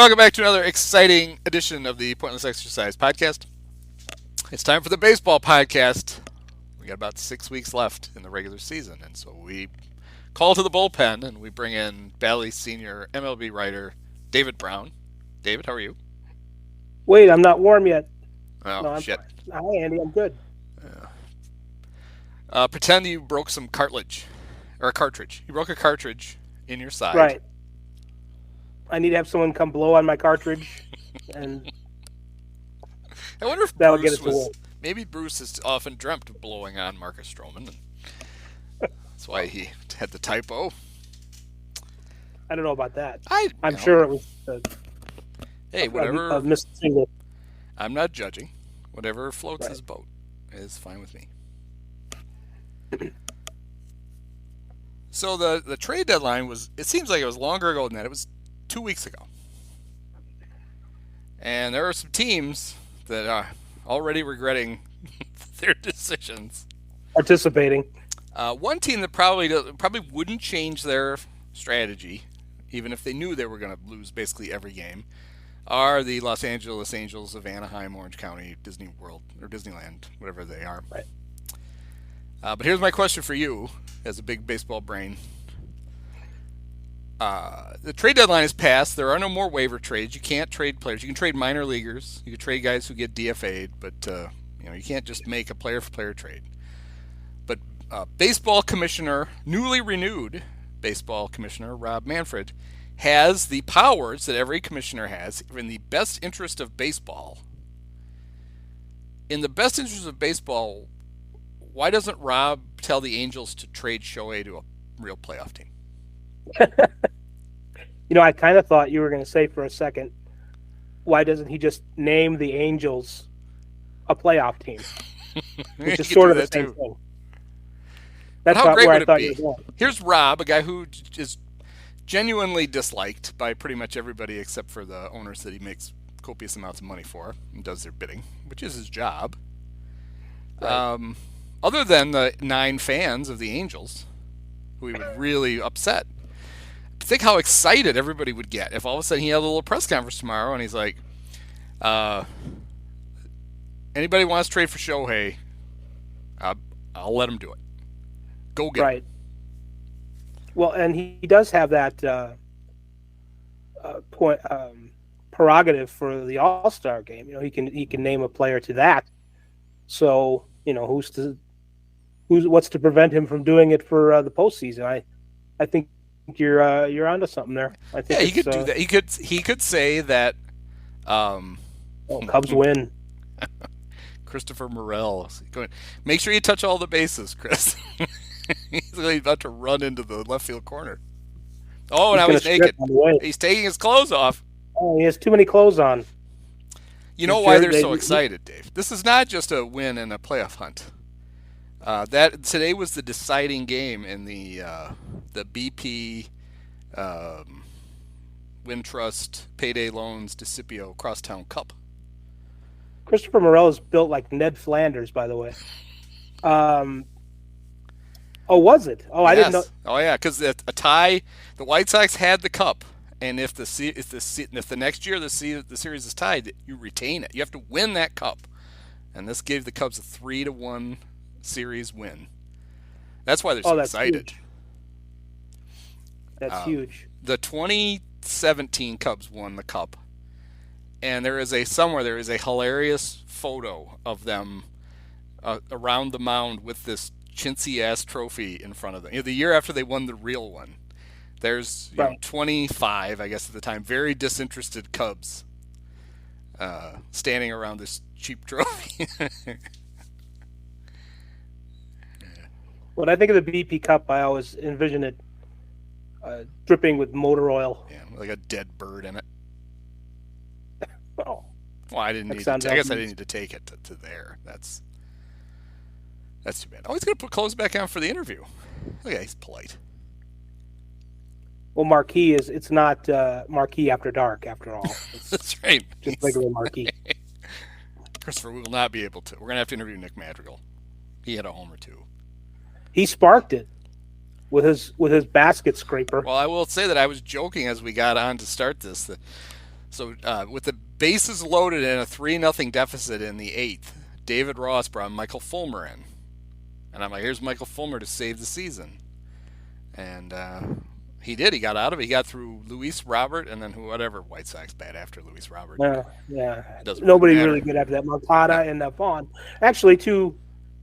Welcome back to another exciting edition of the Pointless Exercise Podcast. It's time for the baseball podcast. We got about 6 weeks left in the regular season, and so we call to the bullpen and we bring in Bally senior MLB writer David Brown. David, how are you? Wait, I'm not warm yet. Oh, No, I'm shit. fine. Hi, Andy. I'm good. Pretend you broke some cartilage, or a cartridge. You broke a cartridge in your side. Right. I need to have someone come blow on my cartridge, and I wonder if that'll get Bruce us away. maybe Bruce has often dreamt of blowing on Marcus Stroman. And that's why he had the typo. I don't know about that. I'm I'm sure it was Hey, whatever. a missed single. I'm not judging. Whatever floats Right. his boat is fine with me. So the trade deadline it seems like it was longer ago than that. It was 2 weeks ago. And there are some teams that are already regretting their decisions. Participating. One team that probably wouldn't change their strategy, even if they knew they were going to lose basically every game, are the Los Angeles Angels of Anaheim, Orange County, Disney World, or Disneyland, whatever they are. Right. But here's my question for you, as a big baseball brain. The trade deadline is passed. There are no more waiver trades. You can't trade players. You can trade minor leaguers. You can trade guys who get DFA'd, but you can't just make a player-for-player trade. But baseball commissioner, newly renewed baseball commissioner Rob Manfred, has the powers that every commissioner has in the best interest of baseball. In the best interest of baseball, why doesn't Rob tell the Angels to trade Shohei to a real playoff team? I kind of thought you were going to say for a second, why doesn't he just name the Angels a playoff team? Which is sort of the same thing. That's How great where would I thought it you be? were going. Here's Rob, a guy who is genuinely disliked by pretty much everybody except for the owners that he makes copious amounts of money for and does their bidding, which is his job. Right. Other than the 9 fans of the Angels, who he would really upset. Think how excited everybody would get if all of a sudden he had a little press conference tomorrow and he's like, anybody wants to trade for Shohei, I'll let him do it. Go get Right. Well, and he does have that prerogative for the All-Star game. He can name a player to that. So what's to prevent him from doing it for the postseason? I think you're onto something there. I think he could do that. He could say that. Cubs win. Christopher Morel. Make sure you touch all the bases, Chris. He's about to run into the left field corner. Oh, now he's naked. He's taking his clothes off. Oh, he has too many clothes on. You know why they're so excited, Dave? This is not just a win in a playoff hunt. That today was the deciding game in the BP Wintrust Payday Loans DeCipio Crosstown Cup. Christopher Morel is built like Ned Flanders, by the way. Oh, was it? Oh, I didn't know. Oh, yeah, because a tie, the White Sox had the cup, and if the next year the series is tied, you retain it. You have to win that cup, and this gave the Cubs a 3-1 series win. That's why they're so excited. Huge. That's huge. The 2017 Cubs won the cup, and there is a hilarious photo of them around the mound with this chintzy ass trophy in front of them. The year after they won the real one, there's 25, I guess at the time, very disinterested Cubs standing around this cheap trophy. When I think of the BP Cup, I always envision it dripping with motor oil. Yeah, like a dead bird in it. Oh. Well, I guess I didn't need to take it to there. That's too bad. Oh, he's going to put clothes back on for the interview. Look at he's polite. Well, Marquee it's not Marquee After Dark, after all. That's right. Just regular Marquee. Christopher, we will not be able to. We're going to have to interview Nick Madrigal. He had a homer, too. He sparked it with his basket scraper. Well, I will say that I was joking as we got on to start this. So with the bases loaded and a 3-0 deficit in the eighth, David Ross brought Michael Fulmer in. And I'm like, here's Michael Fulmer to save the season. And he did. He got out of it. He got through Luis Robert and then whatever White Sox bat after Luis Robert. Yeah. Doesn't Nobody really really good after that. Moncada and Vaughn. Actually,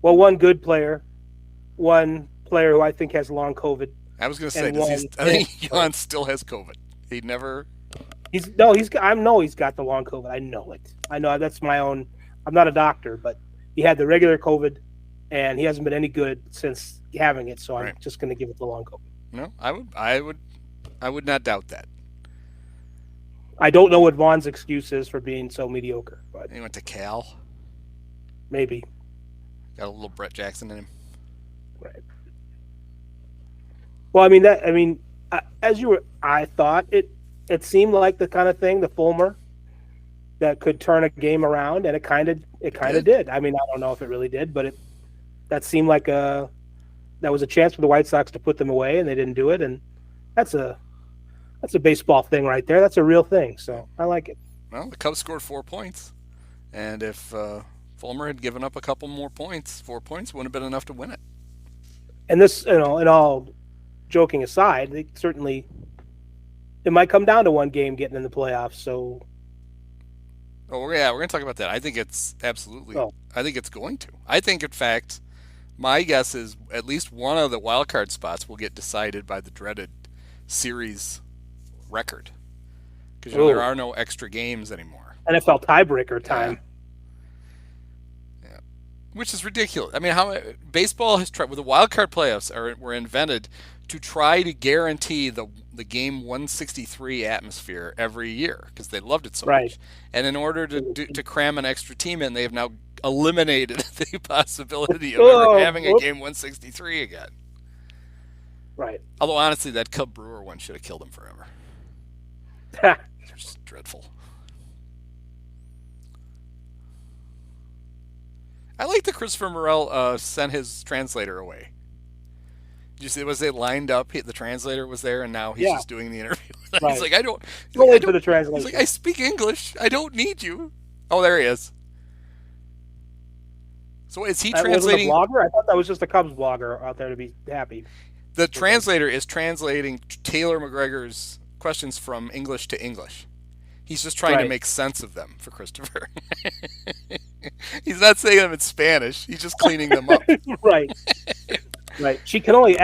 one good player, one player who I think has long COVID. I was going to say, I think Jan still has COVID. He never. He's got the long COVID. I know it. I know that's my own. I'm not a doctor, but he had the regular COVID, and he hasn't been any good since having it. So I'm just going to give it the long COVID. No, I would not doubt that. I don't know what Vaughn's excuse is for being so mediocre, but he went to Cal. Maybe got a little Brett Jackson in him. Right. Well, I thought it seemed like the kind of thing, the Fulmer, that could turn a game around, and it kind of did. I don't know if it really did, but that seemed like that was a chance for the White Sox to put them away, and they didn't do it. And that's a baseball thing right there. That's a real thing. So I like it. Well, the Cubs scored 4 points, and if Fulmer had given up a couple more points, 4 points wouldn't have been enough to win it. And this, in all joking aside, it might come down to one game getting in the playoffs. So. Oh yeah, we're going to talk about that. I think it's absolutely. Oh. I think it's going to. I think, in fact, my guess is at least one of the wild card spots will get decided by the dreaded series record, because there are no extra games anymore. NFL tiebreaker time. Yeah, which is ridiculous. How baseball has tried with the wild card playoffs were invented to try to guarantee the game 163 atmosphere every year because they loved it so much. And in order to cram an extra team in, they have now eliminated the possibility of ever having a game 163 again. Right. Although honestly, that Cub Brewer one should have killed him forever. It's just dreadful. I like that Christopher Morel sent his translator away. Did you see? Was it lined up? The translator was there, and now he's just doing the interview. Right. He's like, I don't. Wait for the translation. He's like, I speak English. I don't need you. Oh, there he is. So is he translating? Wasn't a blogger? I thought that was just a Cubs blogger out there to be happy. The translator is translating Taylor McGregor's questions from English to English. He's just trying to make sense of them for Christopher. He's not saying them in Spanish. He's just cleaning them up. Right. Right. She can only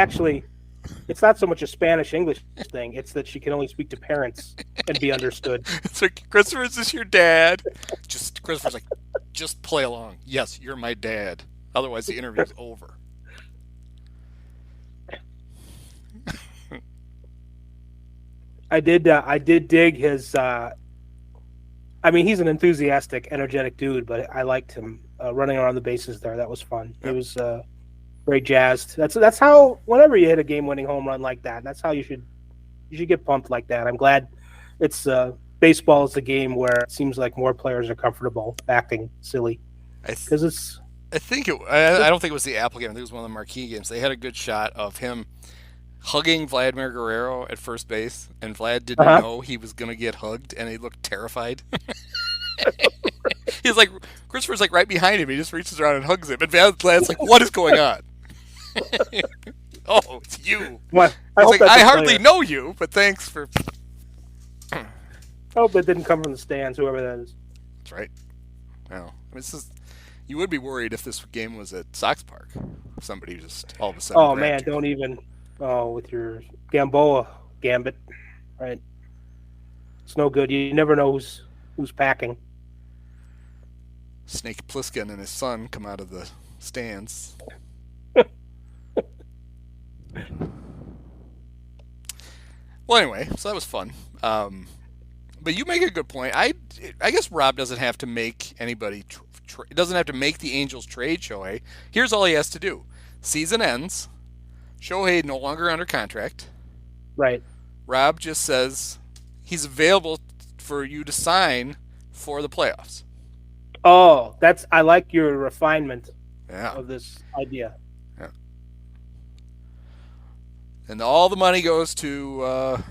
it's not so much a Spanish-English thing. It's that she can only speak to parents and be understood. It's like, Christopher, is this your dad? Christopher's like, just play along. Yes, you're my dad. Otherwise, the interview's over. I did dig his. He's an enthusiastic, energetic dude, but I liked him running around the bases there. That was fun. Yep. He was very jazzed. That's how. Whenever you hit a game-winning home run like that, that's how you should get pumped like that. I'm glad it's baseball is a game where it seems like more players are comfortable acting silly because it's. I don't think it was the Apple game. I think it was one of the marquee games. They had a good shot of him hugging Vladimir Guerrero at first base, and Vlad didn't know he was going to get hugged, and he looked terrified. He's like, Christopher's like right behind him. He just reaches around and hugs him, and Vlad's like, "What is going on?" Oh, it's you. What? I hardly know you, but thanks for. I hope it didn't come from the stands, whoever that is. That's right. Well, you would be worried if this game was at Sox Park. If somebody just all of a sudden. Oh man, don't even. Oh, with your Gamboa gambit, right? It's no good. You never know who's packing. Snake Plissken and his son come out of the stands. Well, anyway, so that was fun. But you make a good point. I guess Rob doesn't have to make anybody. Doesn't have to make the Angels trade Shohei. Here's all he has to do: season ends. Shohei no longer under contract. Right. Rob just says he's available for you to sign for the playoffs. Oh, I like your refinement of this idea. Yeah. And all the money goes to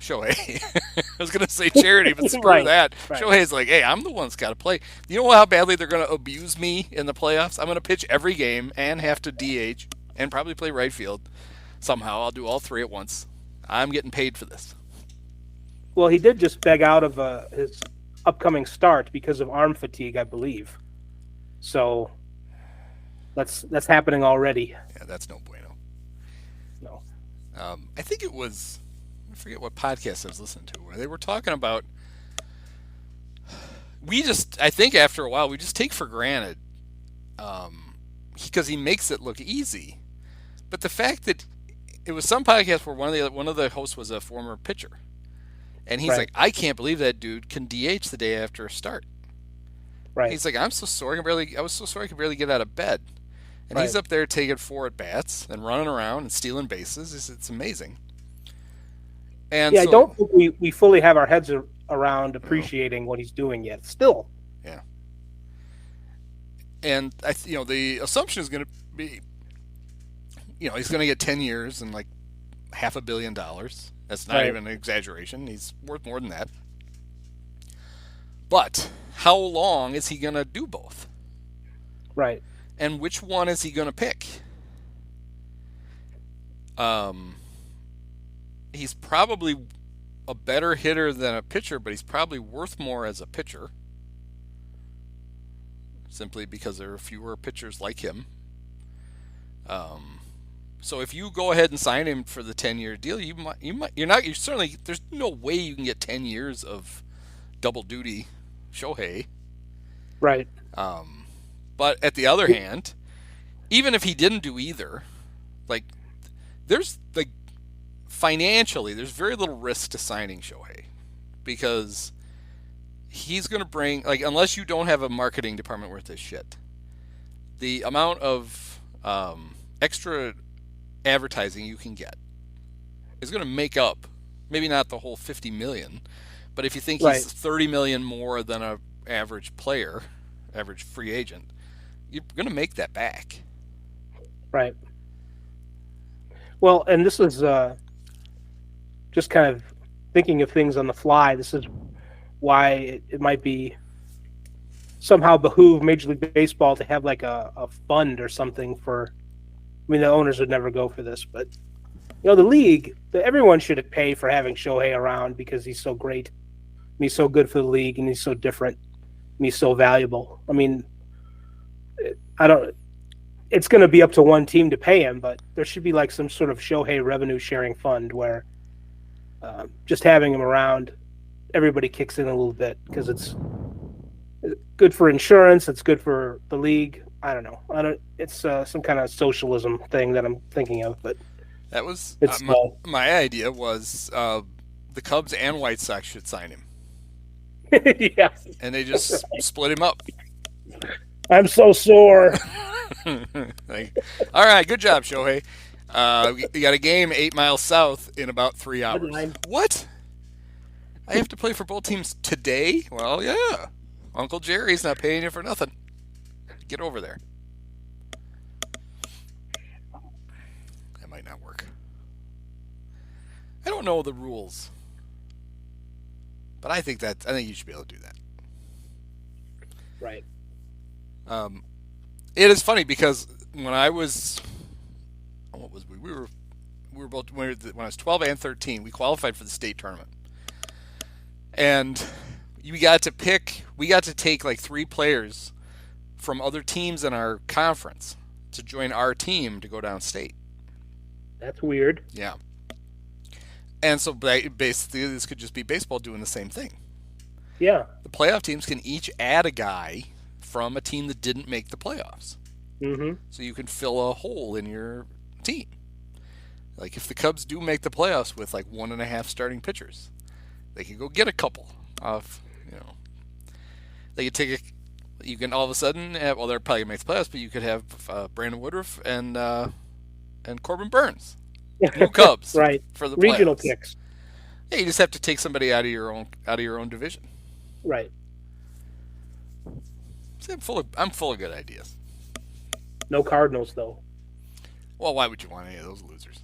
Shohei. I was going to say charity, but screw Right, that. right. Shohei's like, hey, I'm the one that's got to play. You know how badly they're going to abuse me in the playoffs? I'm going to pitch every game and have to DH and probably play right field. Somehow I'll do all three at once. I'm getting paid for this. Well, he did just beg out of his upcoming start because of arm fatigue, I believe. So that's happening already. Yeah, that's no bueno. No. I think it was, I forget what podcast I was listening to, where they were talking about, I think after a while, we just take for granted, because he makes it look easy. But the fact that it was some podcast where one of the hosts was a former pitcher, and he's Right. like, I can't believe that dude can DH the day after a start. Right. He's like, I was so sorry I could barely get out of bed. And Right. he's up there taking 4 at bats and running around and stealing bases. It's amazing. And Yeah, so, I don't think we fully have our heads around appreciating what he's doing yet. Still. yeah. And the assumption is going to be, he's going to get 10 years and like $500 million. That's not Right. even an exaggeration. He's worth more than that. But how long is he going to do both? Right. And which one is he going to pick? He's probably a better hitter than a pitcher, but he's probably worth more as a pitcher. Simply because there are fewer pitchers like him. So if you go ahead and sign him for the 10-year deal, there's no way you can get 10 years of double duty Shohei. Right. But at the other hand, even if he didn't do either, like financially, there's very little risk to signing Shohei because he's going to bring, like, unless you don't have a marketing department worth his shit, the amount of extra advertising you can get is going to make up, maybe not the whole 50 million, but if you think Right. he's 30 million more than a average player, average free agent, you're going to make that back. Right. Well, and this is just kind of thinking of things on the fly. This is why it might be somehow behoove Major League Baseball to have like a fund or something for. I mean, the owners would never go for this, but the league, everyone should pay for having Shohei around because he's so great, and he's so good for the league, and he's so different, and he's so valuable. I mean, it's going to be up to one team to pay him, but there should be like some sort of Shohei revenue sharing fund where just having him around, everybody kicks in a little bit because it's good for insurance. It's good for the league. I don't know. It's some kind of socialism thing that I'm thinking of, but That was it's my idea was the Cubs and White Sox should sign him, yeah. and they just split him up. I'm so sore. Like, all right, good job, Shohei. You got a game 8 miles south in about 3 hours. Headline. What? I have to play for both teams today? Well, yeah. Uncle Jerry's not paying you for nothing. Get over there. That might not work. I don't know the rules, but I think you should be able to do that. Right. It is funny because when I was, what was we were both when I was 12 and 13, we qualified for the state tournament, and we got to take like 3 players from other teams in our conference to join our team to go downstate. That's weird. Yeah. And so basically this could just be baseball doing the same thing. Yeah. The playoff teams can each add a guy from a team that didn't make the playoffs. Mm-hmm. So you can fill a hole in your team. Like if the Cubs do make the playoffs with like 1.5 starting pitchers, they can go get a couple of, they could you can all of a sudden they're probably gonna make the playoffs, but you could have Brandon Woodruff and Corbin Burns, new Cubs, Right. for the Regional playoffs. picks. Yeah, you just have to take somebody out of your own division. Right. See, I'm full of good ideas. No Cardinals though. Well, why would you want any of those losers?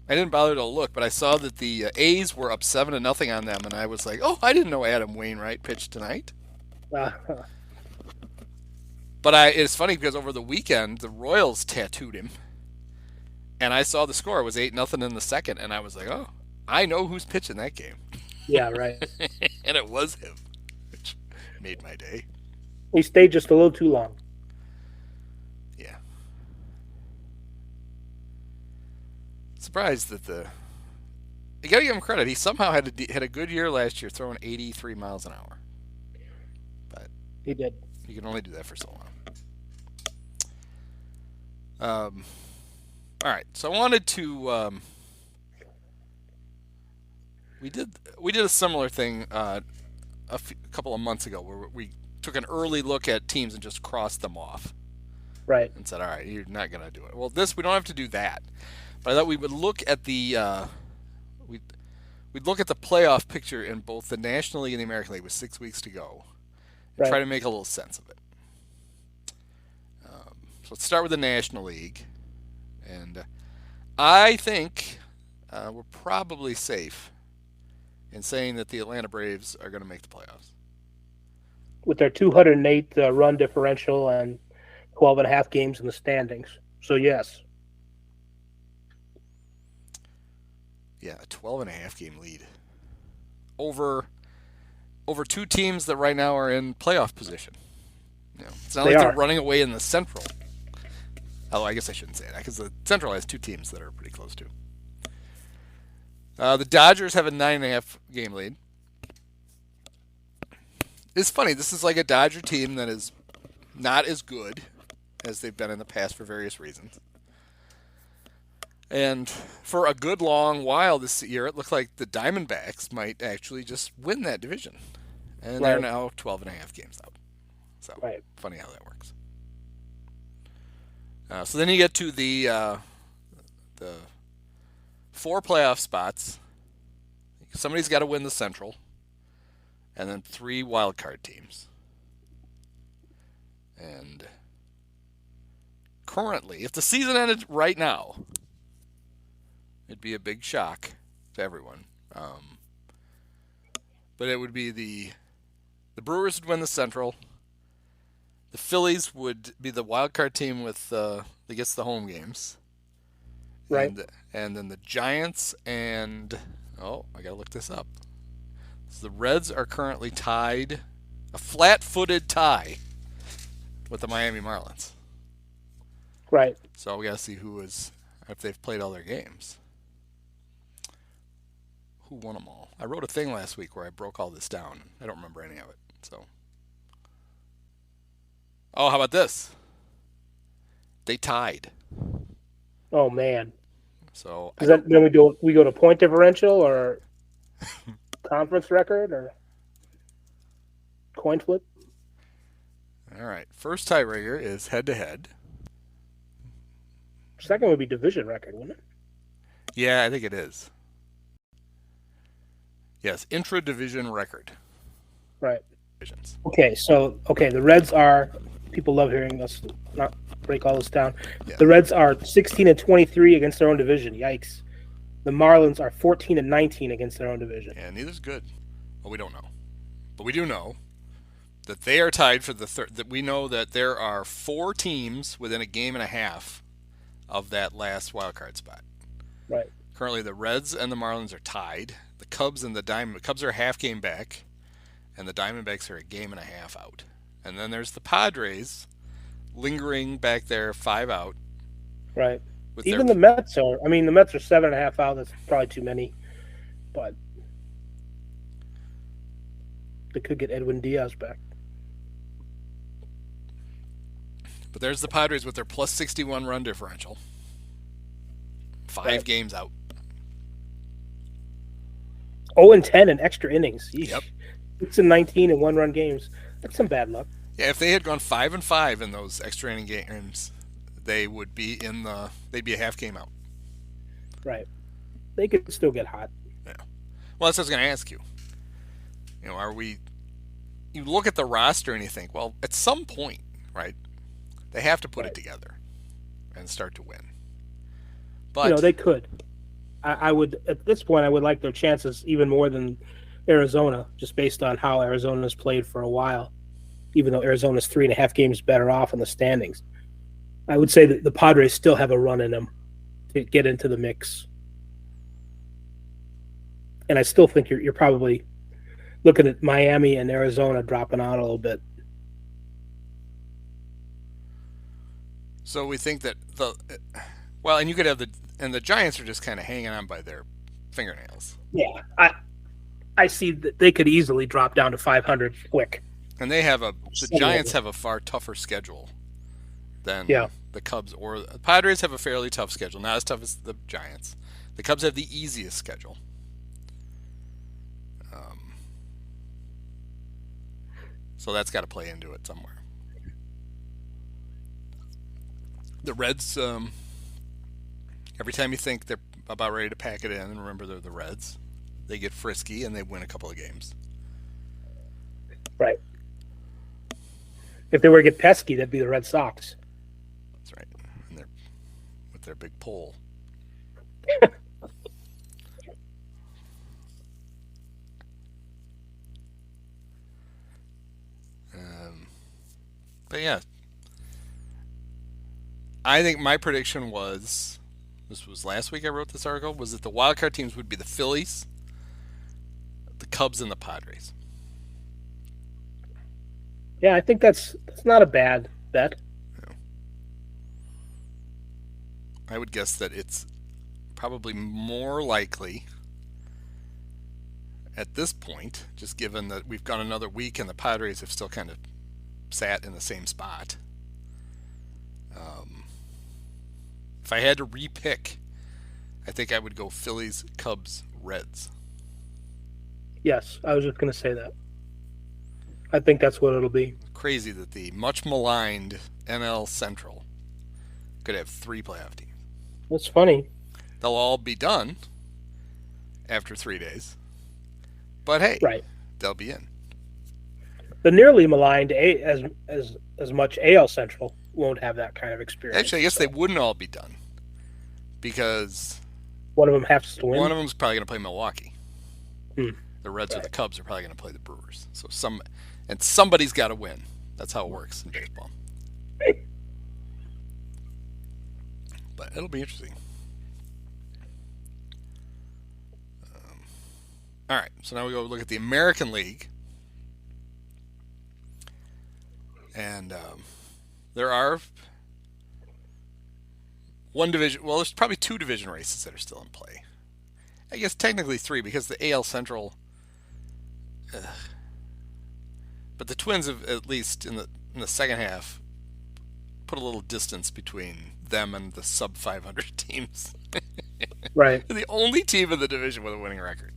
I didn't bother to look, but I saw that the A's were up 7-0 on them, and I was like, "Oh, I didn't know Adam Wainwright pitched tonight." Uh, But it's funny because over the weekend the Royals tattooed him, and I saw the score. It was 8-0 in the second, and I was like, "Oh, I know who's pitching that game," yeah, right. and it was him, which made my day. He stayed just a little too long. Yeah, surprised that the. You gotta give him credit. He somehow had a good year last year, throwing 83 miles an hour. But He did. you can only do that for so long. All right, so I wanted to. We did a similar thing a couple of months ago where we took an early look at teams and just crossed them off Right. and said, "All right, you're not going to do it." Well, this we don't have to do that, but I thought we would look at we'd we'd look at the playoff picture in both the National League and the American League with 6 weeks to go, and try Right. to make a little sense of it. So let's start with the National League, and I think we're probably safe in saying that the Atlanta Braves are going to make the playoffs. With their 208 run differential and 12 and a half games in the standings. So, yes. Yeah, a 12 and a half game lead over two teams that right now are in playoff position. It's not They like they're are. running away in the Central. Although I guess I shouldn't say that because the Central has two teams that are pretty close to. The Dodgers have a 9.5 game lead. It's funny. This is like a Dodger team that is not as good as they've been in the past for various reasons. And for a good long while this year, it looked like the Diamondbacks might actually just win that division. And they're Right. now 12 and a half games out. So, Right. funny how that works. So then you get to the 4 playoff spots. Somebody's got to win the Central. And then 3 wild card teams. And currently, if the season ended right now, it'd be a big shock to everyone. But it would be the Brewers would win the Central. The Phillies would be the wild card team with that gets the home games. Right. And then the Giants and I gotta look this up. So the Reds are currently tied, a flat-footed tie with the Miami Marlins. Right. So we gotta see if they've played all their games. Who won them all? I wrote a thing last week where I broke all this down. I don't remember any of it. So. Oh, how about this? They tied. Oh, man. So Is that then we go to point differential or conference record or coin flip? all right. First tiebreaker is head to head. Second would be division record, wouldn't it? Yeah, I think it is. Yes, intra-division record. Right. Divisions. Okay, the Reds are. People love hearing us not break all this down. Yeah. The Reds are 16-23 against their own division. Yikes. The Marlins are 14-19 against their own division. Yeah, neither's good. Well, we don't know, but we do know that they are tied for the third. That we know that there are 4 teams within a game and a half of that last wild card spot. Right. Currently, the Reds and the Marlins are tied. The Cubs and the Cubs are a half game back, and the Diamondbacks are a game and a half out. And then there's the Padres lingering back there, 5 out. Right. Even the Mets are. I mean, the Mets are 7.5 out. That's probably too many, but they could get Edwin Diaz back. But there's the Padres with their plus 61 run differential. 5 games out. 0-10 in extra innings. Yeesh. Yep. 6-19 in 1-run games. That's some bad luck. Yeah, if they had gone 5-5 in those extra inning games, they would be they'd be a half game out. Right. They could still get hot. Yeah. Well, that's what I was going to ask you. You look at the roster and you think, well, at some point, right, they have to put it together and start to win. But they could. I would at this point I would like their chances even more than Arizona, just based on how Arizona's played for a while. Even though Arizona's 3.5 games better off in the standings, I would say that the Padres still have a run in them to get into the mix. And I still think you're probably looking at Miami and Arizona dropping out a little bit. So we think that and you could have the Giants are just kind of hanging on by their fingernails. Yeah, I see that they could easily drop down to 500 quick. And the Giants have a far tougher schedule than the Cubs, or the Padres have a fairly tough schedule, not as tough as the Giants. The Cubs have the easiest schedule. So that's got to play into it somewhere. The Reds, every time you think they're about ready to pack it in, and remember they're the Reds, they get frisky and they win a couple of games. Right. If they were to get pesky, that'd be the Red Sox. That's right. And they're with their big pole. But yeah, I think my prediction was, this was last week I wrote this article, was that the wildcard teams would be the Phillies, the Cubs, and the Padres. Yeah, I think that's not a bad bet. Yeah. I would guess that it's probably more likely at this point, just given that we've gone another week and the Padres have still kind of sat in the same spot. If I had to repick, I think I would go Phillies, Cubs, Reds. Yes, I was just going to say that. I think that's what it'll be. Crazy that the much maligned NL Central could have 3 playoff teams. That's funny. They'll all be done after 3 days. But hey, right. They'll be in. The nearly maligned as much AL Central won't have that kind of experience. Actually, I guess they wouldn't all be done because one of them has to win. One of them's probably going to play Milwaukee. The Reds or the Cubs are probably going to play the Brewers. So somebody's got to win. That's how it works in baseball. But it'll be interesting. All right, so now we go look at the American League. And there are one division. Well, there's probably 2 division races that are still in play. I guess technically 3 because the AL Central. But the Twins have, at least in the second half, put a little distance between them and the sub 500 teams. Right. They're the only team in the division with a winning record.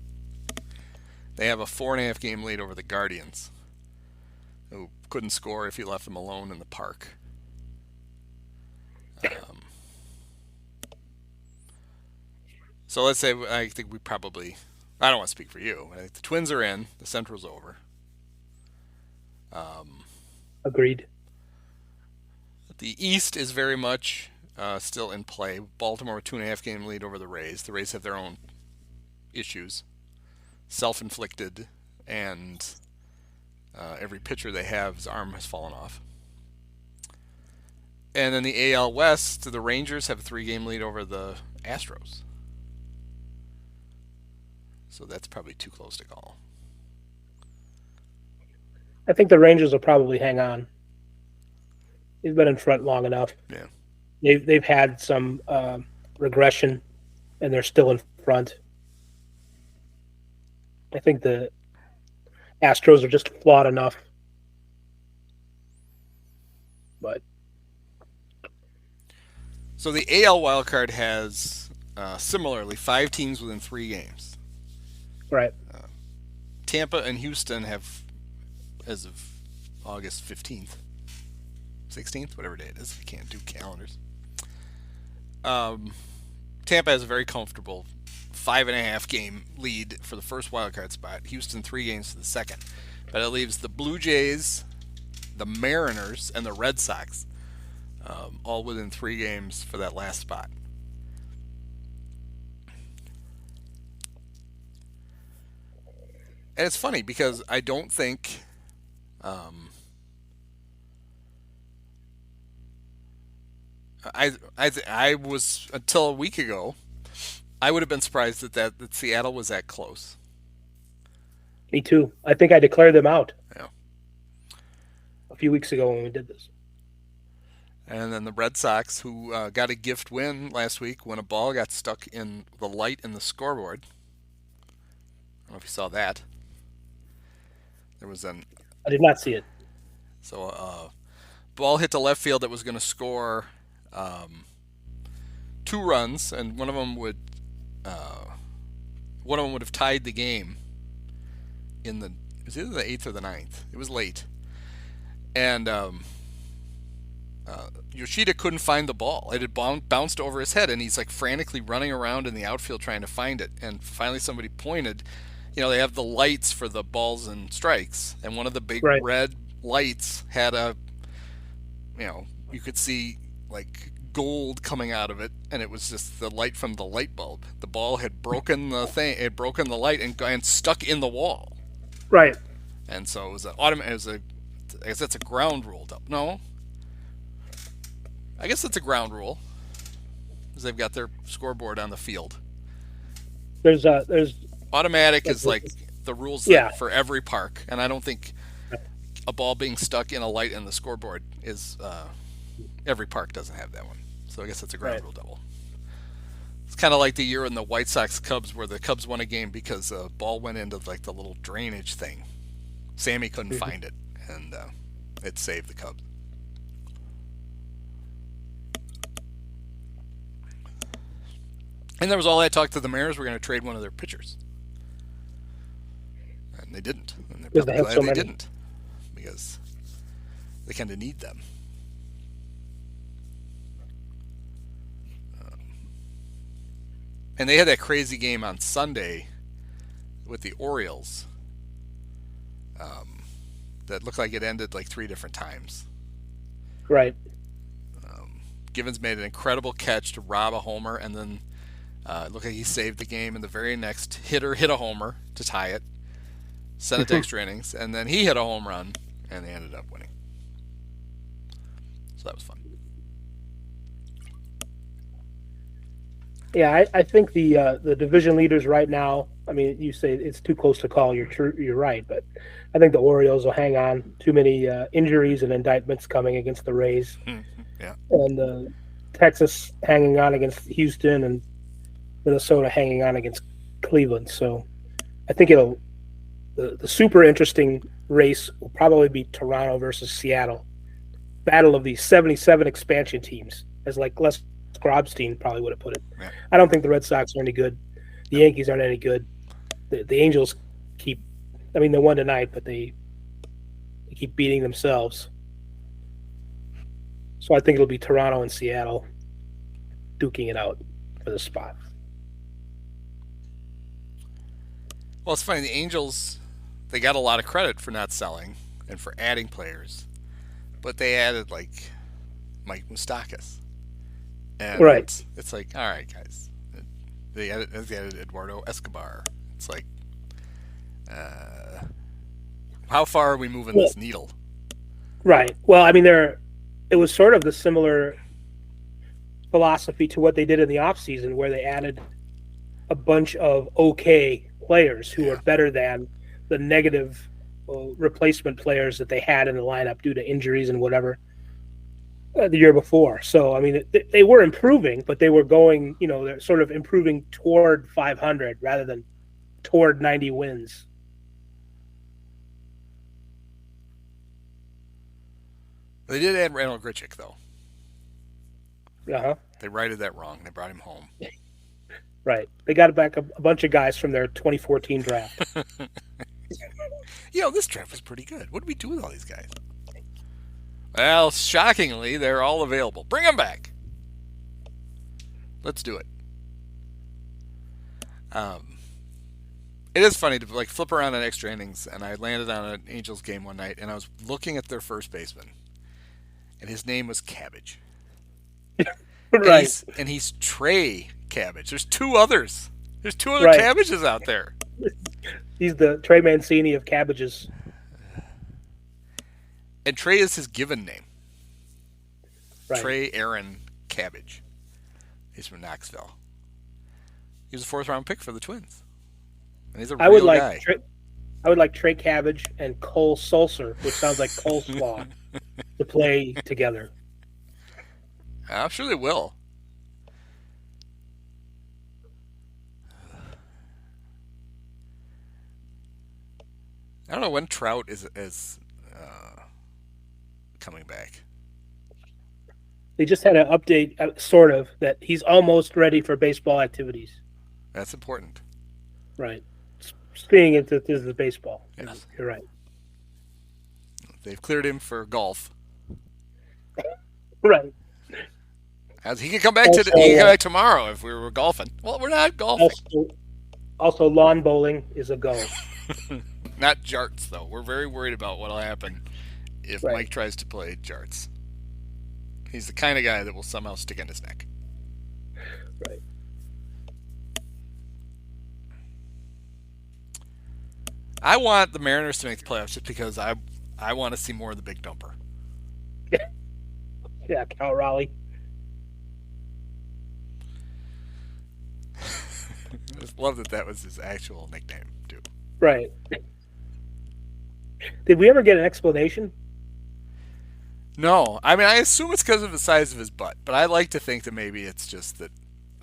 They have a 4.5 game lead over the Guardians, who couldn't score if you left them alone in the park. So let's say I think we probably, I don't want to speak for you. I think the Twins are in. The Central's over. Agreed. The East is very much still in play. Baltimore with 2.5 game lead over the Rays. The Rays have their own issues, self-inflicted, and every pitcher they have, his arm has fallen off. And then the AL West, the Rangers have a 3 game lead over the Astros. So that's probably too close to call. I think the Rangers will probably hang on. They've been in front long enough. Yeah. They've had some regression, and they're still in front. I think the Astros are just flawed enough. But so the AL wildcard has similarly 5 teams within 3 games. Right. Tampa and Houston have, as of August 15th, 16th, whatever day it is. I can't do calendars. Tampa has a very comfortable 5.5 game lead for the first wildcard spot. Houston 3 games for the second. But it leaves the Blue Jays, the Mariners, and the Red Sox all within 3 games for that last spot. And it's funny because I don't think um, I was until a week ago. I would have been surprised that Seattle was that close. Me too. I think I declared them out Yeah. a few weeks ago when we did this. And then the Red Sox, who got a gift win last week when a ball got stuck in the light in the scoreboard. I don't know if you saw that. There was an I did not see it. so ball hit the left field that was going to score um, 2 runs, and uh, one of them would have tied the game in the it was either the eighth or the ninth. It was late, and Yoshida couldn't find the ball. It had bounced over his head, and he's like frantically running around in the outfield trying to find it. And finally, somebody pointed. They have the lights for the balls and strikes, and one of the big Right. red lights had you could see like gold coming out of it, and it was just the light from the light bulb. The ball had broken the thing, it had broken the light and stuck in the wall, Right. and so it was an automatic. It was a, I guess that's a ground rule. No, I guess that's a ground rule because they've got their scoreboard on the field. There's Automatic is like the rules yeah. for every park, and I don't think a ball being stuck in a light in the scoreboard is every park doesn't have that one. So I guess that's a ground Right. rule double. It's kind of like the year in the White Sox Cubs where the Cubs won a game because a ball went into like the little drainage thing. Sammy couldn't find it, and it saved the Cubs. And there was all that talk that the Mariners were going to trade one of their pitchers, and they didn't. And they're Because probably they have glad so they many. didn't because they kind of need them. And they had that crazy game on Sunday with the Orioles um, that looked like it ended like 3 different times. Right. Givens made an incredible catch to rob a homer, and then it looked like he saved the game. And the very next hitter hit a homer to tie it, sent it to extra innings, and then he hit a home run, and they ended up winning. So that was fun. Yeah, I think the division leaders right now. I mean, you say it's too close to call. You're right, but I think the Orioles will hang on. Too many injuries and indictments coming against the Rays, Yeah. and Texas hanging on against Houston, and Minnesota hanging on against Cleveland. So I think the super interesting race will probably be Toronto versus Seattle. Battle of these 77 expansion teams, as like Les Grobstein probably would have put it. Yeah. I don't think the Red Sox are any good. The Yankees aren't any good. The Angels keep. I mean, they won tonight, but they keep beating themselves. So I think it'll be Toronto and Seattle duking it out for the spot. Well, it's funny. The Angels, they got a lot of credit for not selling and for adding players, but they added like Mike Moustakas, and Right. it's like, all right, guys. They added Eduardo Escobar. It's like, uh, how far are we moving Well, this needle? right. Well, I mean, it was sort of the similar philosophy to what they did in the offseason, where they added a bunch of okay players who Yeah. are better than the negative replacement players that they had in the lineup due to injuries and whatever the year before. So, I mean, they were improving, but they were going, they're sort of improving toward 500 rather than toward 90 wins. They did add Randall Grichuk though. Uh-huh. They righted that wrong. They brought him home. Right. They got back a bunch of guys from their 2014 draft. This draft was pretty good. What did we do with all these guys? Well, shockingly, they're all available. Bring them back. Let's do it. It is funny to like flip around on extra innings, and I landed on an Angels game one night, and I was looking at their first baseman, and his name was Cabbage. Right. And he's Trey Cabbage. There's 2 others. There's two other Right. cabbages out there. He's the Trey Mancini of cabbages. And Trey is his given name. Right. Trey Aaron Cabbage. He's from Knoxville. He was a fourth round pick for the Twins. And he's a I would real like guy. I would like Trey Cabbage and Cole Sulcer, which sounds like coleslaw, to play together. I'm sure they will. I don't know when Trout is coming back. They just had an update, sort of, that he's almost ready for baseball activities. That's important. Right. Speaking into the baseball. Yes. You're right. They've cleared him for golf. Right. As he can come back Also, he can come back tomorrow if we were golfing. Well, we're not golfing. also, lawn bowling is a go. Not jarts though. We're very worried about what'll happen if Right. Mike tries to play jarts. He's the kind of guy that will somehow stick in his neck. Right. I want the Mariners to make the playoffs just because I want to see more of the big dumper. Yeah, Cal Raleigh. I just love that was his actual nickname, too. Right. Did we ever get an explanation? No, I mean I assume it's because of the size of his butt, but I like to think that maybe it's just that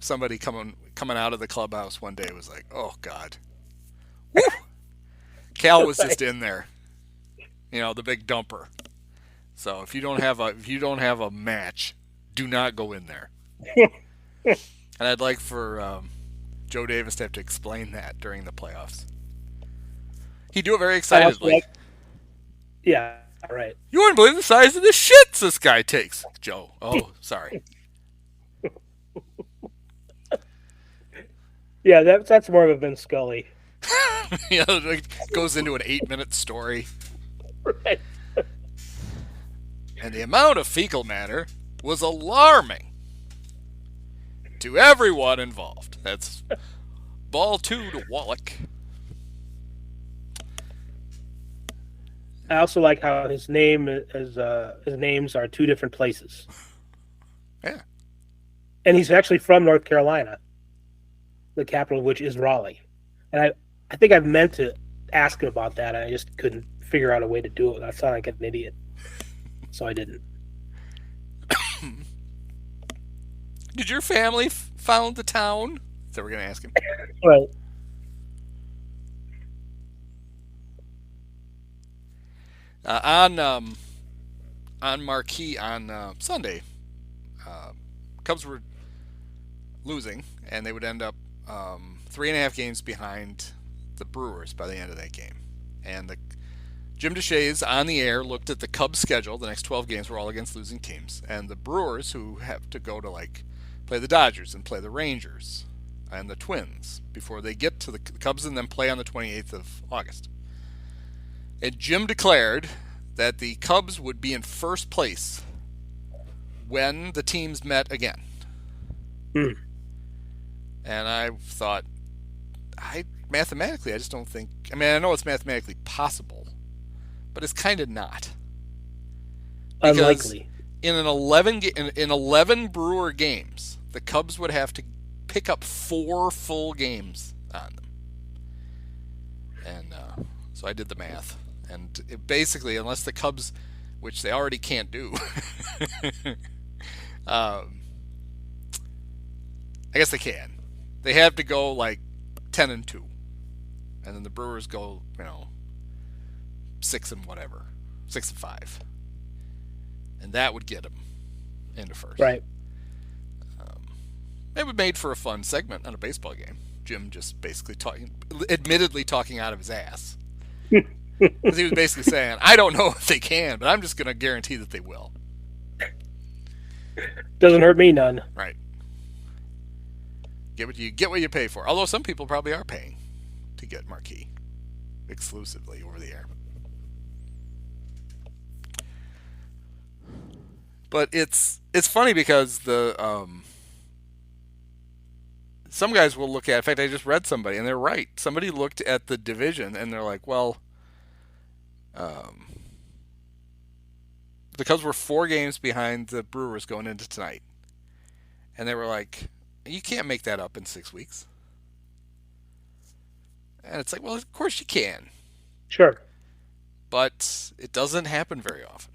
somebody coming out of the clubhouse one day was like, "Oh God." Woo! Cal was just in there, the big dumper. So if you don't have a match, do not go in there. And I'd like for Joe Davis to have to explain that during the playoffs. He'd do it very excitedly. Yeah, right. You wouldn't believe the size of the shits this guy takes, Joe. Oh, sorry. Yeah, that's more of a Vince Scully. It goes into an 8-minute story. Right. And the amount of fecal matter was alarming to everyone involved. That's ball 2 to Wallach. I also like how his names are two different places. Yeah. And he's actually from North Carolina, the capital of which is Raleigh. And I think I've meant to ask him about that. I just couldn't figure out a way to do it. I sound like an idiot. So I didn't. Did your family found the town? So we're going to ask him. Right. On Marquee on Sunday, Cubs were losing, and they would end up 3.5 games behind the Brewers by the end of that game. And Jim Deshaies on the air looked at the Cubs' schedule. The next 12 games were all against losing teams, and the Brewers, who have to go to play the Dodgers and play the Rangers and the Twins before they get to the Cubs, and then play on the 28th of August. And Jim declared that the Cubs would be in first place when the teams met again. Hmm. And I thought, mathematically, I just don't think. I mean, I know it's mathematically possible, but it's kind of not. Because Unlikely. in 11 Brewer games, the Cubs would have to pick up 4 full games on them. And so I did the math. And basically, unless the Cubs, which they already can't do, I guess they can. They have to go 10-2, and then the Brewers go 6-5, and that would get them into first. Right. It would made for a fun segment on a baseball game. Jim just basically admittedly talking out of his ass. Because he was basically saying, I don't know if they can, but I'm just going to guarantee that they will. Doesn't hurt me none. Right. Get what you pay for. Although some people probably are paying to get Marquee exclusively over the air. But it's funny because some guys will look at. In fact, I just read somebody, and they're right. Somebody looked at the division, and they're like, "Well, um, the Cubs were 4 games behind the Brewers going into tonight," and they were like, "You can't make that up in 6 weeks." And it's like, well, of course you can, Sure. but it doesn't happen very often.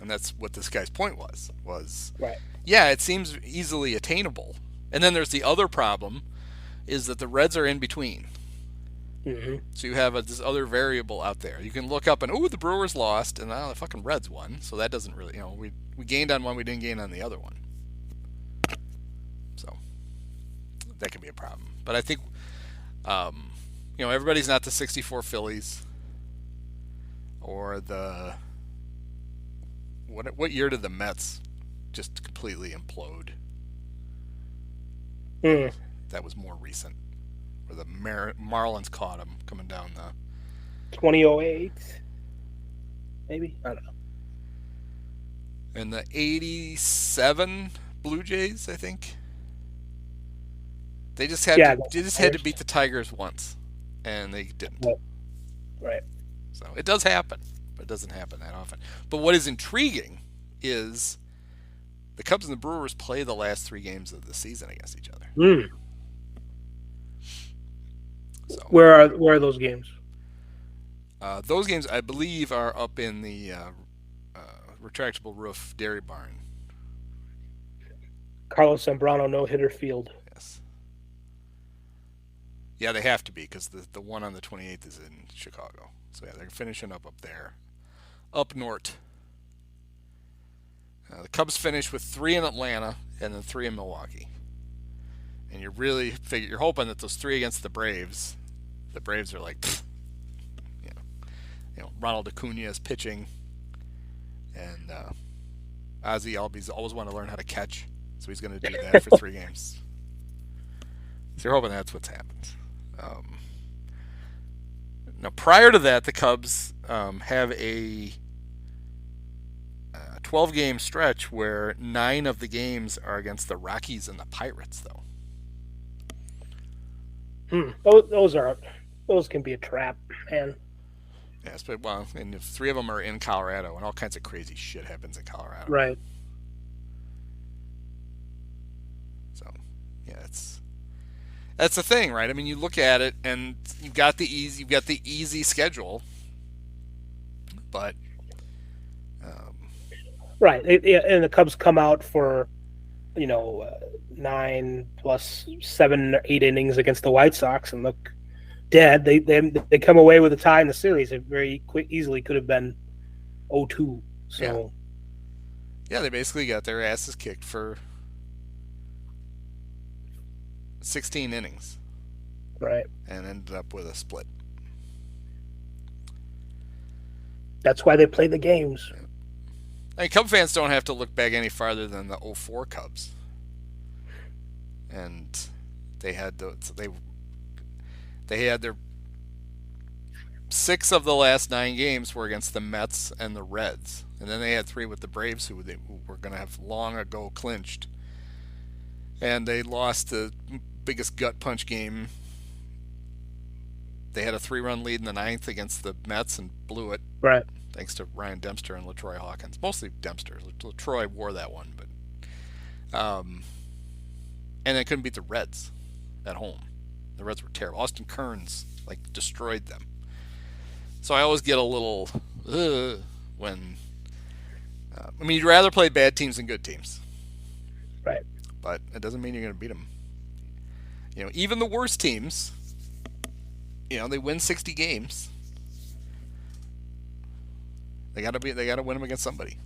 And that's what this guy's point was Right. yeah, it seems easily attainable. And then there's the other problem is that the Reds are in between. Hmm. So you have this other variable out there. You can look up and the Brewers lost, and the fucking Reds won. So that doesn't really, we gained on one, we didn't gain on the other one. So that can be a problem. But I think, everybody's not the '64 Phillies or the what year did the Mets just completely implode? Mm. That was more recent, where the Marlins caught them coming down the 2008, maybe. I don't know. and the '87 Blue Jays, I think. Yeah. They just had to beat the Tigers once, and they didn't. Right. So it does happen, but it doesn't happen that often. But what is intriguing is the Cubs and the Brewers play the last 3 games of the season against each other. Mm. So Where are those games? those games, I believe, are up in the retractable roof dairy barn. Carlos Zambrano no-hitter field. Yes. Yeah, they have to be because the one on the 28th is in Chicago. So yeah, they're finishing up there, up north. The Cubs finish with 3 in Atlanta and then 3 in Milwaukee. And you're hoping that those 3 against the Braves are like, Ronald Acuna is pitching, and Ozzie Albies always want to learn how to catch, so he's going to do that for 3 games. So you're hoping that's what's happened. Now, prior to that, the Cubs have a 12-game stretch where 9 of the games are against the Rockies and the Pirates, though. Those can be a trap, man. Yes, but and if 3 of them are in Colorado, and all kinds of crazy shit happens in Colorado. Right. So, yeah, that's the thing, right? I mean, you look at it, and you've got the easy schedule, but right. And the Cubs come out for 9 plus 7 or 8 innings against the White Sox and look dead. They come away with a tie in the series. It very easily could have been 0-2. So yeah, they basically got their asses kicked for 16 innings. Right. And ended up with a split. That's why they play the games. Yeah. I mean, Cub fans don't have to look back any farther than the '04 Cubs. And they had their 6 of the last 9 games were against the Mets and the Reds. And then they had 3 with the Braves, who were going to have long ago clinched. And they lost the biggest gut punch game. They had a 3-run lead in the 9th against the Mets and blew it. Right. Thanks to Ryan Dempster and LaTroy Hawkins. Mostly Dempster. LaTroy wore that one, but and they couldn't beat the Reds at home. The Reds were terrible. Austin Kearns destroyed them. So I always get a little when you'd rather play bad teams than good teams. Right. But it doesn't mean you're going to beat them. Even the worst teams, they win 60 games. They got to win them against somebody.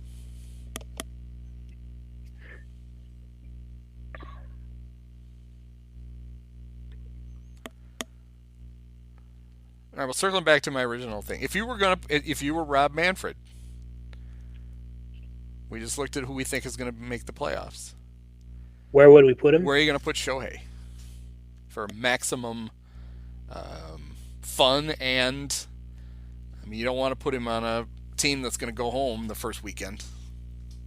All right, well, circling back to my original thing. If you were Rob Manfred, we just looked at who we think is going to make the playoffs. Where would we put him? Where are you going to put Shohei for maximum fun? And you don't want to put him on a team that's going to go home the first weekend.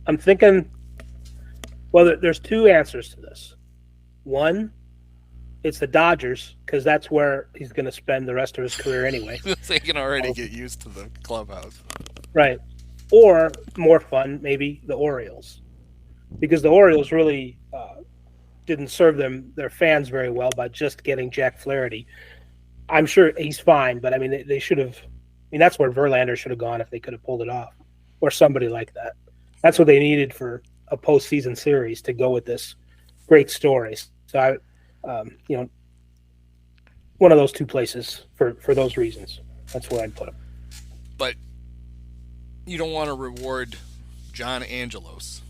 I'm thinking, well, there's 2 answers to this. One, it's the Dodgers because that's where he's going to spend the rest of his career anyway. They can already So, get used to the clubhouse. right. Or more fun, maybe the Orioles, because the Orioles really didn't serve their fans very well by just getting Jack Flaherty. I'm sure he's fine, but I mean they should have. I mean that's where Verlander should have gone if they could have pulled it off, or somebody like that. That's what they needed for a postseason series to go with this great story. So one of those two places for those reasons. That's where I'd put him. But you don't want to reward John Angelos.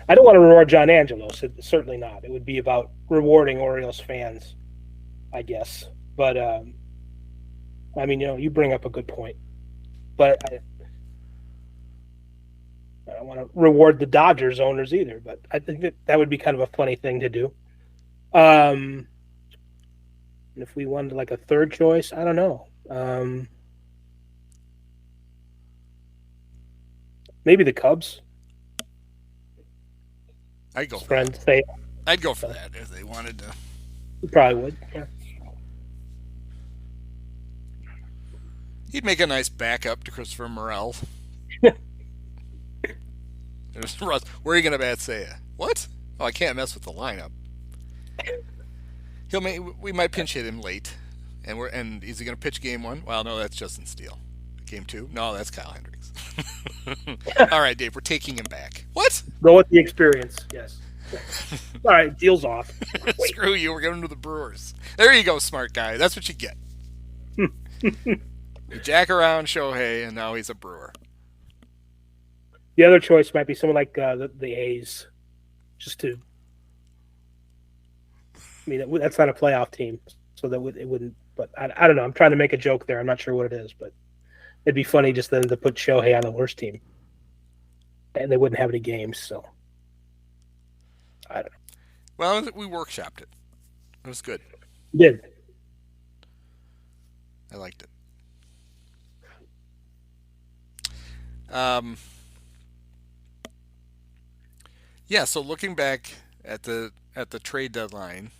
I don't want to reward John Angelos. Certainly not. It would be about rewarding Orioles fans, I guess. But I mean, you bring up a good point. But I don't want to reward the Dodgers owners either. But I think that would be kind of a funny thing to do. And if we wanted like a third choice, I don't know. Maybe the Cubs. I'd go. Friends say I'd go for that if they wanted to. you probably would. Yeah. He'd make a nice backup to Christopher Morel. Russ, where are you going to bat Seiya? What? Oh, I can't mess with the lineup. We might pinch hit him late, and is he going to pitch game 1? Well, no, that's Justin Steele. Game 2? No, that's Kyle Hendricks. All right, Dave, we're taking him back. What? Go with the experience. Yes. All right, deal's off. Screw you. We're going to the Brewers. There you go, smart guy. That's what you get. You jack around Shohei, and now he's a Brewer. The other choice might be someone like the A's, just to. I mean, that's not a playoff team, so it wouldn't. But I don't know. I'm trying to make a joke there. I'm not sure what it is, but it'd be funny just then to put Shohei on the worst team, and they wouldn't have any games. So I don't know. Well, we workshopped it. It was good. You did. I liked it. Yeah. So looking back at the trade deadline,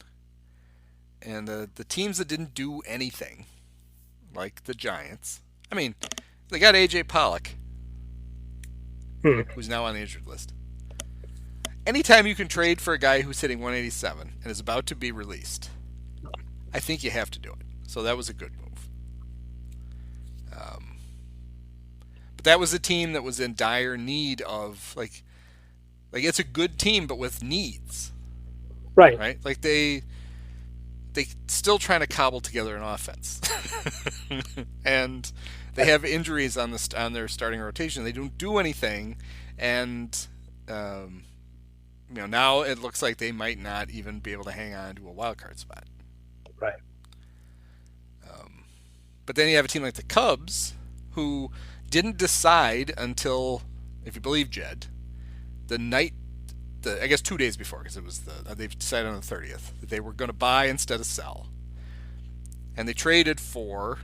and the teams that didn't do anything, like the Giants. I mean, they got AJ Pollock, who's now on the injured list. Anytime you can trade for a guy who's hitting 187 and is about to be released, I think you have to do it. So that was a good move. But that was a team that was in dire need of like it's a good team, but with needs. Right. Right. Like they still trying to cobble together an offense, and they have injuries on their starting rotation. They don't do anything, and now it looks like they might not even be able to hang on to a wild card spot. Right. But then you have a team like the Cubs, who didn't decide until, if you believe Jed, I guess 2 days before, because it was they decided on the 30th that they were going to buy instead of sell, and they traded for.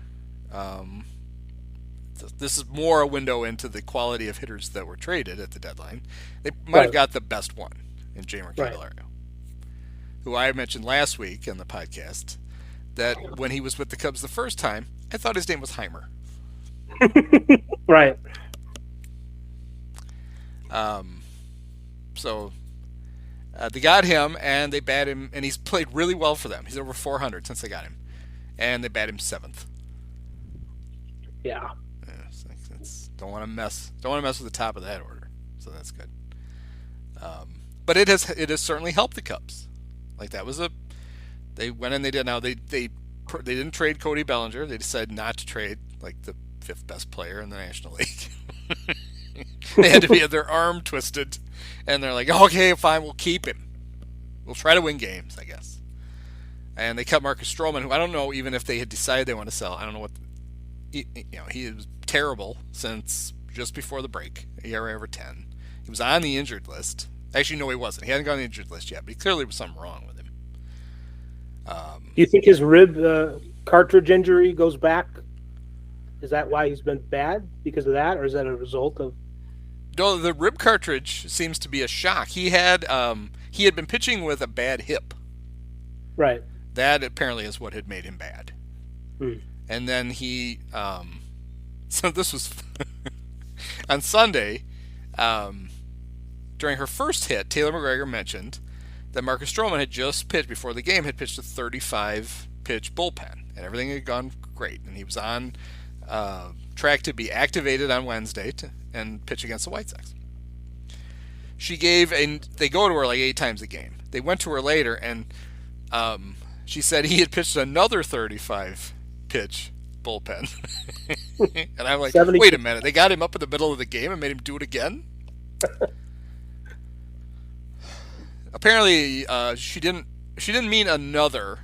This is more a window into the quality of hitters that were traded at the deadline. They might have got the best one in Jeimer Candelario, who I mentioned last week in the podcast that when he was with the Cubs the first time, I thought his name was Heimer. Right. So they got him, and they bat him, and he's played really well for them. He's over 400 since they got him, and they bat him 7th. Yeah. Don't want to mess with the top of that order, so that's good. But it has certainly helped the Cubs. Like that was they went and they did. Now they didn't trade Cody Bellinger. They decided not to trade like the 5th best player in the National League. They had to be their arm twisted, and they're like, okay, fine, we'll keep him. We'll try to win games, I guess. And they cut Marcus Stroman, who I don't know even if they had decided they want to sell. I don't know what. He was terrible since just before the break. ERA over 10. He was on the injured list. Actually, no, he wasn't. He hadn't gone on the injured list yet, but clearly was something wrong with him. Do you think his rib cartridge injury goes back? Is that why he's been bad because of that, or is that a result of? No, the rib cartridge seems to be a shock. He had been pitching with a bad hip. Right. That apparently is what had made him bad. Hmm. And then so this was on Sunday. During her first hit, Taylor McGregor mentioned that Marcus Stroman had just pitched before the game, had pitched a 35 pitch bullpen, and everything had gone great, and he was on track to be activated on Wednesday and pitch against the White Sox. They go to her like 8 times a game. They went to her later, and she said he had pitched another 35 pitch bullpen. And I'm like, 70. wait a minute, they got him up in the middle of the game and made him do it again? Apparently, she didn't mean another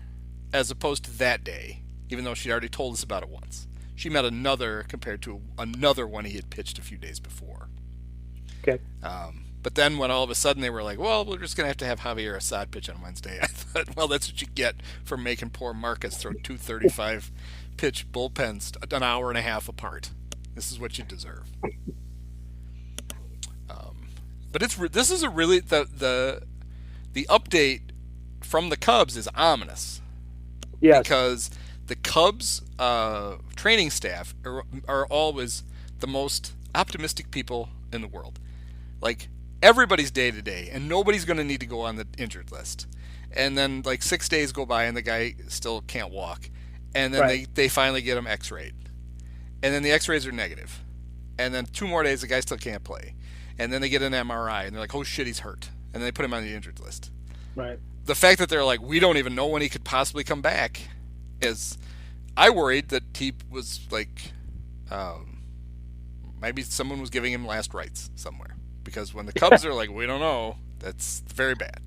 as opposed to that day, even though she'd already told us about it once. She meant another compared to another one he had pitched a few days before. Okay. But then when all of a sudden they were like, well, we're just going to have Javier Assad pitch on Wednesday, I thought, well, that's what you get for making poor Marcus throw 235 pitch bullpens an hour and a half apart. This is what you deserve. But this is a really the update from the Cubs is ominous. Yes. Because the Cubs training staff are always the most optimistic people in the world. Like, everybody's day to day, and nobody's going to need to go on the injured list. And then, like, 6 days go by, and the guy still can't walk. And then they finally get him x-rayed. And then the x-rays are negative. And then 2 more days, the guy still can't play. And then they get an MRI, and they're like, oh shit, he's hurt. And then they put him on the injured list. Right. The fact that they're like, we don't even know when he could possibly come back is... I worried that he was like... maybe someone was giving him last rites somewhere. Because when the Cubs are like, we don't know, that's very bad.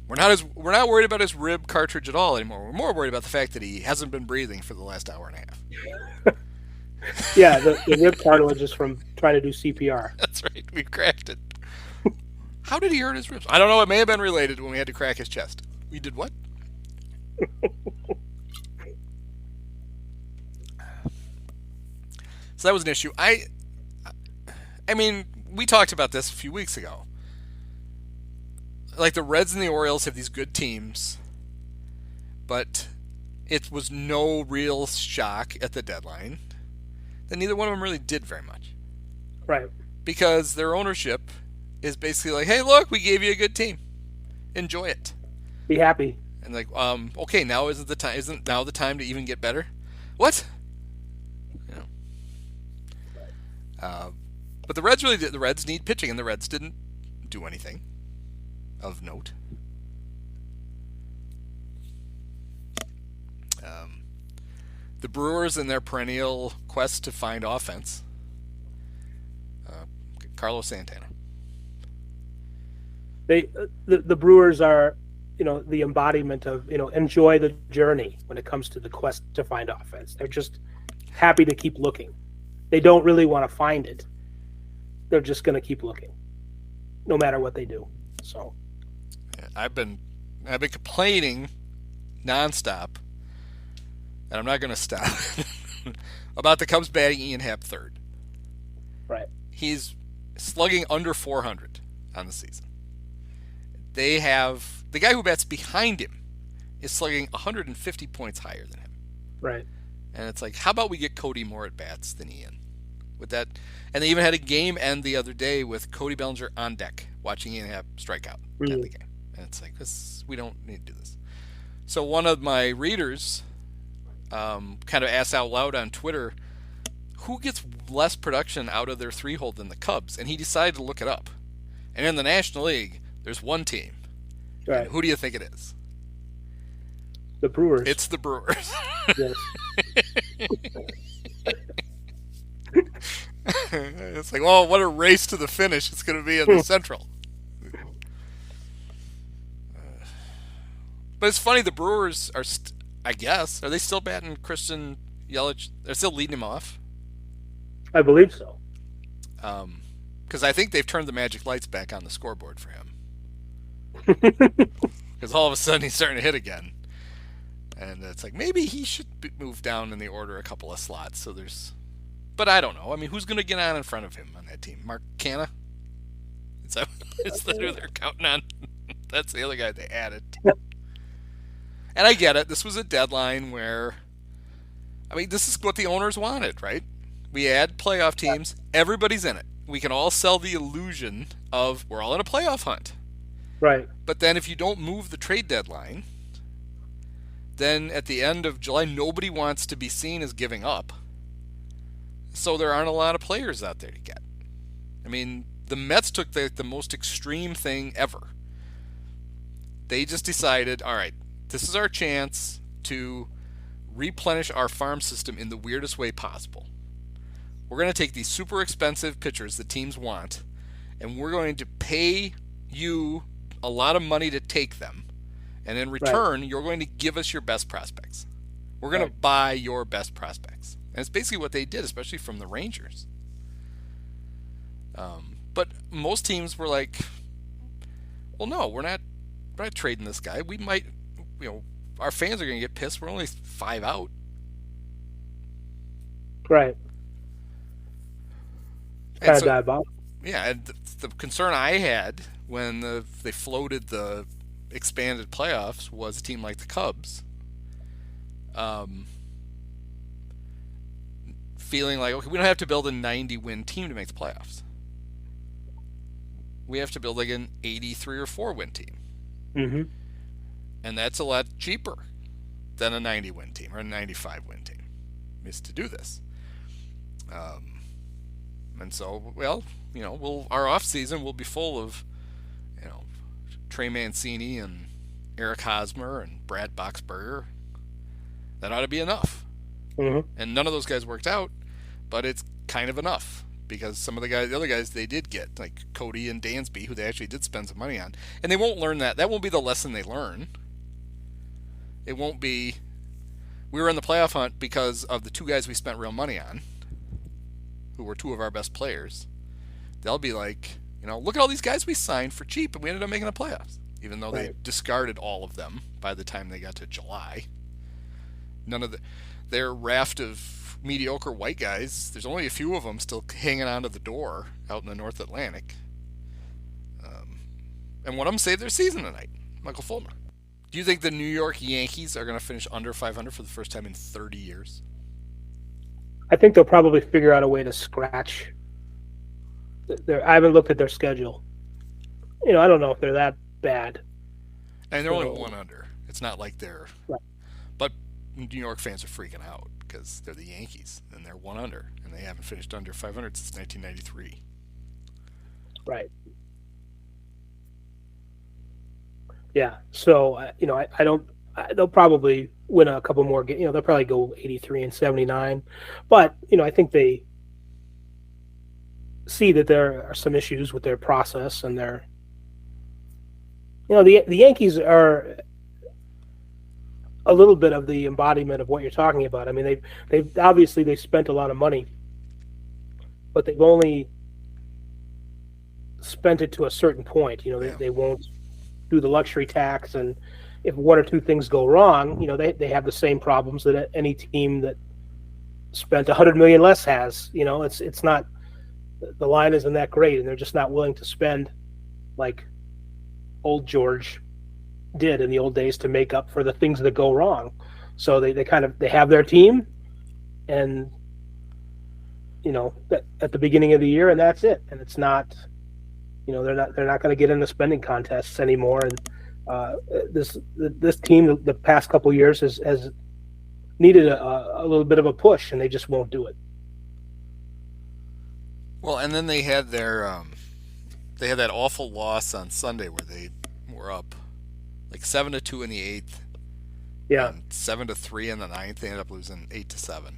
We're not worried about his rib cartridge at all anymore. We're more worried about the fact that he hasn't been breathing for the last hour and a half. Yeah, the rib cartilage is from trying to do CPR. That's right. We cracked it. How did he hurt his ribs? I don't know. It may have been related when we had to crack his chest. We did what? So that was an issue. I mean, we talked about this a few weeks ago. Like, the Reds and the Orioles have these good teams, but it was no real shock at the deadline that neither one of them really did very much. Right. Because their ownership is basically like, hey, look, we gave you a good team. Enjoy it. Be happy. And like, okay, now isn't now the time to even get better? What? You know. But the Reds really did. The Reds need pitching, and the Reds didn't do anything of note. The Brewers in their perennial quest to find offense. Carlos Santana. The Brewers are, the embodiment of, enjoy the journey when it comes to the quest to find offense. They're just happy to keep looking. They don't really want to find it. They're just going to keep looking, no matter what they do. So, I've been complaining nonstop, and I'm not going to stop about the Cubs batting Ian Happ third. Right. He's slugging under 400 on the season. They have the guy who bats behind him is slugging 150 points higher than him. Right. And it's like, how about we get Cody more at bats than Ian? With that, and they even had a game end the other day with Cody Bellinger on deck watching Ian Happ strike out at the game. And it's like, we don't need to do this. So one of my readers kind of asked out loud on Twitter, who gets less production out of their 3-hole than the Cubs? And he decided to look it up. And in the National League, there's one team. Right. And who do you think it is? The Brewers. It's the Brewers. Yes. It's like, well, what a race to the finish it's going to be in the Central. But it's funny, the Brewers are, I guess, are they still batting Christian Yelich? They're still leading him off? I believe so. Because I think they've turned the magic lights back on the scoreboard for him. Because all of a sudden he's starting to hit again. And it's like, maybe he should be moved down in the order a couple of slots. So there's... But I don't know. I mean, who's going to get on in front of him on that team? Mark Canna? Is that who they're counting on? That's the other guy they added. And I get it. This was a deadline where, I mean, this is what the owners wanted, right? We add playoff teams. Everybody's in it. We can all sell the illusion of we're all in a playoff hunt. Right. But then if you don't move the trade deadline, then at the end of July, nobody wants to be seen as giving up. So there aren't a lot of players out there to get. I mean, the Mets took the most extreme thing ever. They just decided, all right, this is our chance to replenish our farm system in the weirdest way possible. We're going to take these super expensive pitchers that teams want, and we're going to pay you a lot of money to take them. And in return, you're going to give us your best prospects. We're going to buy your best prospects. And it's basically what they did, especially from the Rangers. But most teams were like, well, no, we're not trading this guy. We might, our fans are going to get pissed. We're only 5 out. Right. Kind of diabolical. Yeah, and the concern I had when they floated the expanded playoffs was a team like the Cubs feeling like, okay, we don't have to build a 90-win team to make the playoffs. We have to build like an 83 or 4-win team. Mm-hmm. And that's a lot cheaper than a 90-win team or a 95-win team is to do this. And so, our off season will be full of, Trey Mancini and Eric Hosmer and Brad Boxberger. That ought to be enough. Mm-hmm. And none of those guys worked out, but it's kind of enough because some of the other guys they did get, like Cody and Dansby, who they actually did spend some money on. And they won't learn that. That won't be the lesson they learn. It won't be, we were in the playoff hunt because of the 2 guys we spent real money on, who were 2 of our best players. They'll be like, look at all these guys we signed for cheap, and we ended up making the playoffs, even though they discarded all of them by the time they got to July. None of their raft of mediocre white guys, there's only a few of them still hanging onto the door out in the North Atlantic. And one of them saved their season tonight, Michael Fulmer. Do you think the New York Yankees are going to finish under 500 for the first time in 30 years? I think they'll probably figure out a way to scratch. I haven't looked at their schedule. I don't know if they're that bad. And they're only 1 under. It's not like they're... Right. But New York fans are freaking out because they're the Yankees, and they're 1 under, and they haven't finished under 500 since 1993. Right. Yeah. So, I don't... They'll probably win a couple more games. They'll probably go 83 and 79. But, I think they see that there are some issues with their process and their... the Yankees are a little bit of the embodiment of what you're talking about. I mean, they've obviously they spent a lot of money, but they've only spent it to a certain point. They won't do the luxury tax, and if 1 or 2 things go wrong, they have the same problems that any team that spent $100 million less has. It's not, the line isn't that great, and they're just not willing to spend like old George did in the old days to make up for the things that go wrong. So they have their team, and at the beginning of the year, and that's it. And it's not, they're not going to get into spending contests anymore. And this team the past couple of years has needed a little bit of a push, and they just won't do it. Well, and then they had they had that awful loss on Sunday where they were up like 7-2 in the 8th. Yeah. And 7-3 in the 9th. They ended up losing 8-7.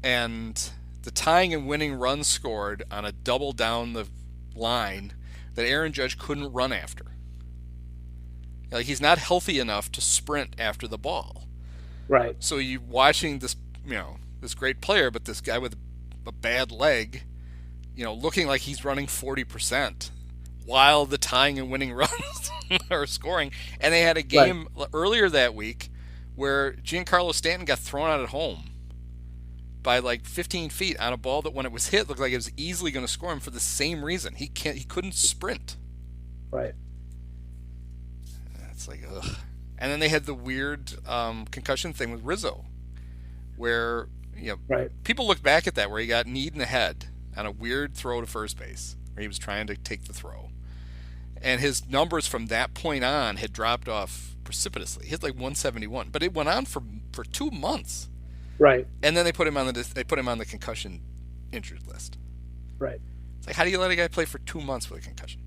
And the tying and winning run scored on a double down the line that Aaron Judge couldn't run after. Like, he's not healthy enough to sprint after the ball. Right. So you watching this, this great player, but this guy with a bad leg, looking like he's running 40% while the tying and winning runs are scoring. And they had a game earlier that week where Giancarlo Stanton got thrown out at home by like 15 feet on a ball that when it was hit looked like it was easily going to score him for the same reason. He couldn't sprint. Right. It's like, ugh. And then they had the weird concussion thing with Rizzo, where Right. people look back at that where he got kneed in the head on a weird throw to first base where he was trying to take the throw, and his numbers from that point on had dropped off precipitously. He hit like 171, but it went on for 2 months, Right. and then they put him on the concussion injured list. Right. It's like, how do you let a guy play for 2 months with a concussion?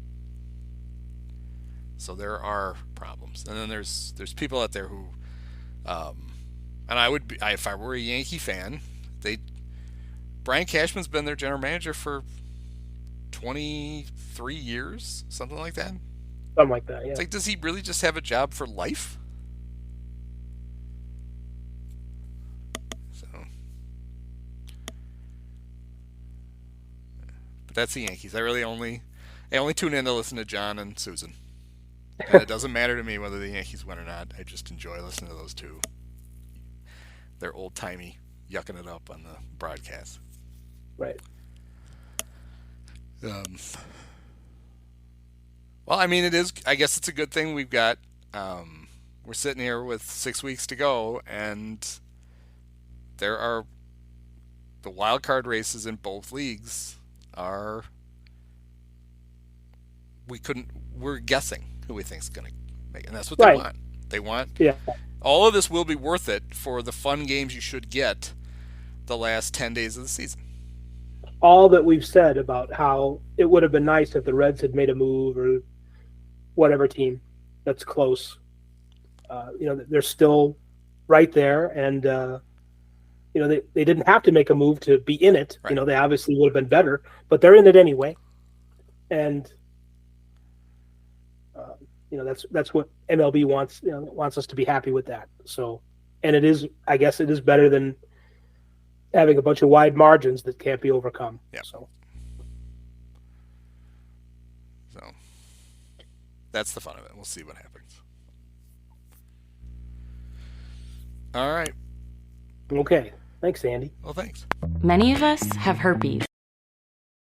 So there are problems, and then there's people out there who, and if I were a Yankee fan, they Brian Cashman's been their general manager for 23 years, something like that. Something like that. Yeah. It's like, does he really just have a job for life? So, but that's the Yankees. I only tune in to listen to John and Susan, and it doesn't matter to me whether the Yankees win or not. I just enjoy listening to those two. They're old timey, yucking it up on the broadcast. Right. Well, I mean, it is. I guess it's a good thing we've got. We're sitting here with 6 weeks to go, and there are the wild card races in both leagues. We're guessing who we think's going to make it, and that's what they Right. want. They want Yeah. all of this will be worth it for the fun games you should get the last 10 days of the season. All that we've said about how it would have been nice if the Reds had made a move or whatever team that's close. They're still right there, and they didn't have to make a move to be in it. Right. They obviously would have been better, but they're in it anyway. And that's what MLB wants. Wants us to be happy with that. So, and I guess it is better than having a bunch of wide margins that can't be overcome. Yeah. So that's the fun of it. We'll see what happens. All right. Okay. Thanks, Andy. Well, thanks. Many of us have herpes.